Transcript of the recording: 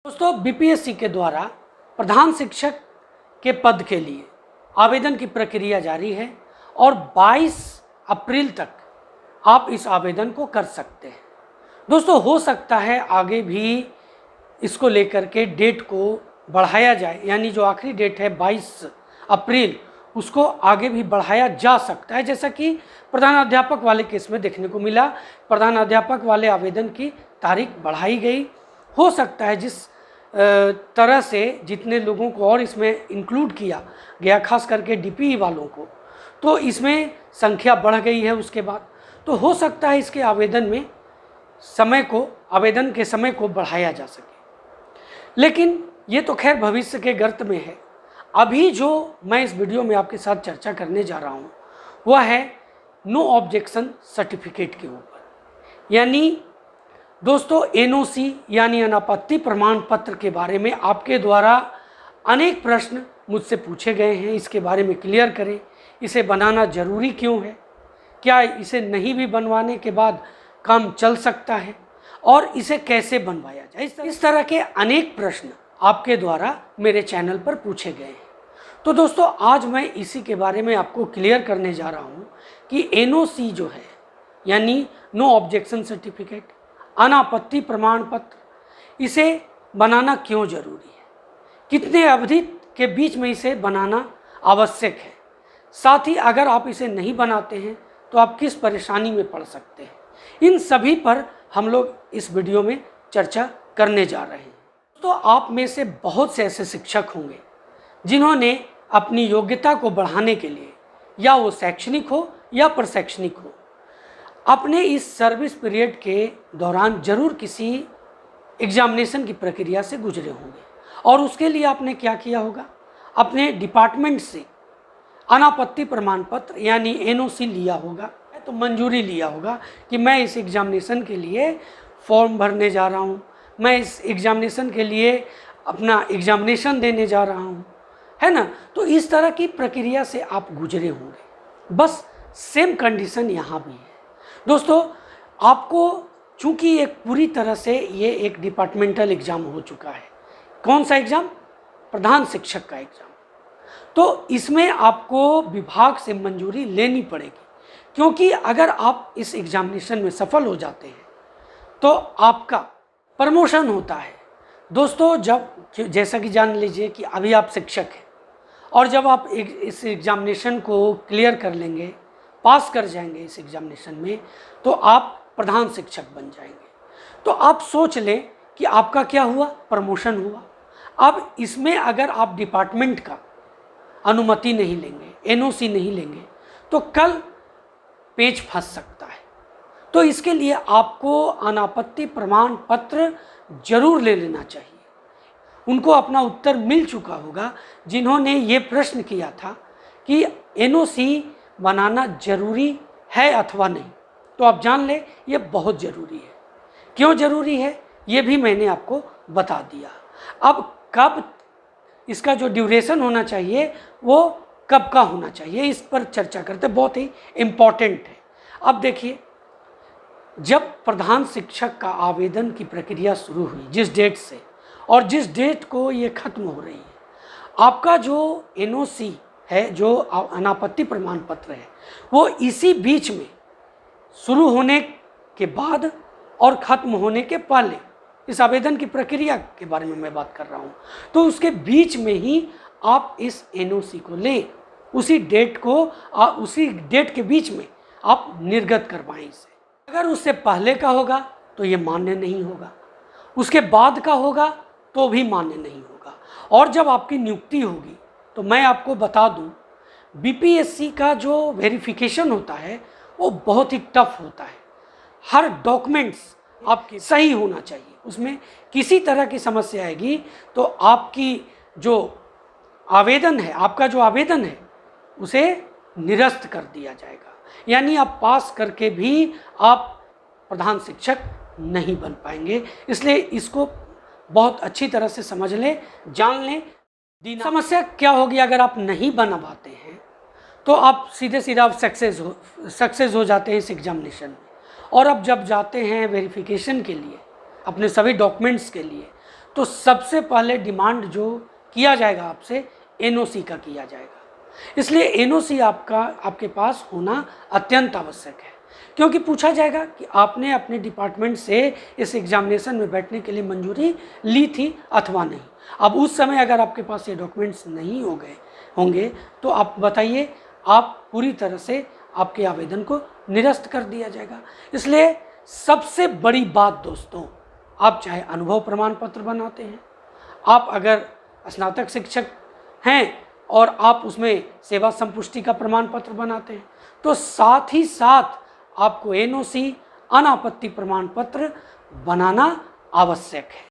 दोस्तों, बीपीएससी के द्वारा प्रधान शिक्षक के पद के लिए आवेदन की प्रक्रिया जारी है और 22 अप्रैल तक आप इस आवेदन को कर सकते हैं। दोस्तों, हो सकता है आगे भी इसको लेकर के डेट को बढ़ाया जाए, यानी जो आखिरी डेट है 22 अप्रैल उसको आगे भी बढ़ाया जा सकता है, जैसा कि प्रधानाध्यापक वाले केस में देखने को मिला। प्रधानाध्यापक वाले आवेदन की तारीख बढ़ाई गई। हो सकता है जिस तरह से जितने लोगों को और इसमें इंक्लूड किया गया, खास करके डीपीई वालों को, तो इसमें संख्या बढ़ गई है। उसके बाद तो हो सकता है इसके आवेदन के समय को बढ़ाया जा सके, लेकिन ये तो खैर भविष्य के गर्त में है। अभी जो मैं इस वीडियो में आपके साथ चर्चा करने जा रहा हूँ वह है नो ऑब्जेक्शन सर्टिफिकेट के ऊपर। यानी दोस्तों, एनओसी यानी अनापत्ति प्रमाण पत्र के बारे में आपके द्वारा अनेक प्रश्न मुझसे पूछे गए हैं। इसके बारे में क्लियर करें, इसे बनाना ज़रूरी क्यों है, क्या इसे नहीं भी बनवाने के बाद काम चल सकता है, और इसे कैसे बनवाया जाए। इस तरह के अनेक प्रश्न आपके द्वारा मेरे चैनल पर पूछे गए हैं। तो दोस्तों, आज मैं इसी के बारे में आपको क्लियर करने जा रहा हूँ कि एनओसी जो है यानी नो ऑब्जेक्शन सर्टिफिकेट, अनापत्ति प्रमाण पत्र, इसे बनाना क्यों जरूरी है, कितने अवधि के बीच में इसे बनाना आवश्यक है, साथ ही अगर आप इसे नहीं बनाते हैं तो आप किस परेशानी में पड़ सकते हैं। इन सभी पर हम लोग इस वीडियो में चर्चा करने जा रहे हैं। तो आप में से बहुत से ऐसे शिक्षक होंगे जिन्होंने अपनी योग्यता को बढ़ाने के लिए, या वो शैक्षणिक हो या प्रशैक्षणिक हो, अपने इस सर्विस पीरियड के दौरान जरूर किसी एग्जामिनेशन की प्रक्रिया से गुजरे होंगे, और उसके लिए आपने क्या किया होगा, अपने डिपार्टमेंट से अनापत्ति प्रमाण पत्र यानी एनओसी लिया होगा, तो मंजूरी लिया होगा कि मैं इस एग्जामिनेशन के लिए फॉर्म भरने जा रहा हूँ, मैं इस एग्जामिनेशन के लिए अपना एग्जामिनेशन देने जा रहा हूँ, है ना। तो इस तरह की प्रक्रिया से आप गुजरे होंगे। बस सेम कंडीशन यहाँ भी है। दोस्तों, आपको चूंकि एक पूरी तरह से ये एक डिपार्टमेंटल एग्ज़ाम हो चुका है। कौन सा एग्ज़ाम? प्रधान शिक्षक का एग्ज़ाम। तो इसमें आपको विभाग से मंजूरी लेनी पड़ेगी, क्योंकि अगर आप इस एग्जामिनेशन में सफल हो जाते हैं तो आपका प्रमोशन होता है। दोस्तों, जैसा कि जान लीजिए कि अभी आप शिक्षक हैं, और जब आप इस एग्जामिनेशन को क्लियर कर लेंगे, पास कर जाएंगे इस एग्जामिनेशन में, तो आप प्रधान शिक्षक बन जाएंगे। तो आप सोच लें कि आपका क्या हुआ, प्रमोशन हुआ। अब इसमें अगर आप डिपार्टमेंट का अनुमति नहीं लेंगे, एनओसी नहीं लेंगे, तो कल पेच फंस सकता है। तो इसके लिए आपको अनापत्ति प्रमाण पत्र जरूर ले लेना चाहिए। उनको अपना उत्तर मिल चुका होगा जिन्होंने ये प्रश्न किया था कि एनओसी बनाना जरूरी है अथवा नहीं। तो आप जान लें ये बहुत ज़रूरी है। क्यों ज़रूरी है ये भी मैंने आपको बता दिया। अब कब इसका जो ड्यूरेशन होना चाहिए वो कब का होना चाहिए, इस पर चर्चा करते, बहुत ही इम्पॉर्टेंट है। अब देखिए, जब प्रधान शिक्षक का आवेदन की प्रक्रिया शुरू हुई जिस डेट से, और जिस डेट को ये ख़त्म हो रही है, आपका जो एनओसी है, जो अनापत्ति प्रमाण पत्र है, वो इसी बीच में शुरू होने के बाद और ख़त्म होने के पहले, इस आवेदन की प्रक्रिया के बारे में मैं बात कर रहा हूँ, तो उसके बीच में ही आप इस एनओसी को लें। उसी डेट के बीच में आप निर्गत करवाएं इसे। अगर उससे पहले का होगा तो ये मान्य नहीं होगा, उसके बाद का होगा तो भी मान्य नहीं होगा। और जब आपकी नियुक्ति होगी तो मैं आपको बता दूं, बीपीएससी का जो वेरिफिकेशन होता है वो बहुत ही टफ होता है। हर डॉक्यूमेंट्स आपके सही होना चाहिए, उसमें किसी तरह की समस्या आएगी तो आपका जो आवेदन है उसे निरस्त कर दिया जाएगा। यानी आप पास करके भी आप प्रधान शिक्षक नहीं बन पाएंगे। इसलिए इसको बहुत अच्छी तरह से समझ लें, जान लें। समस्या क्या होगी अगर आप नहीं बना पाते हैं, तो आप सीधे आप सक्सेस हो जाते हैं इस एग्जामिनेशन में। और अब जब जाते हैं वेरिफिकेशन के लिए अपने सभी डॉक्यूमेंट्स के लिए, तो सबसे पहले डिमांड जो किया जाएगा आपसे एनओसी का किया जाएगा। इसलिए एनओसी आपके पास होना अत्यंत आवश्यक है, क्योंकि पूछा जाएगा कि आपने अपने डिपार्टमेंट से इस एग्जामिनेशन में बैठने के लिए मंजूरी ली थी अथवा नहीं। अब उस समय अगर आपके पास ये डॉक्यूमेंट्स नहीं होंगे तो आप बताइए, आप पूरी तरह से आपके आवेदन को निरस्त कर दिया जाएगा। इसलिए सबसे बड़ी बात दोस्तों, आप चाहे अनुभव प्रमाण पत्र बनाते हैं, आप अगर स्नातक शिक्षक हैं और आप उसमें सेवा संपुष्टि का प्रमाण पत्र बनाते हैं, तो साथ ही साथ आपको एनओसी अनापत्ति प्रमाण पत्र बनाना आवश्यक है।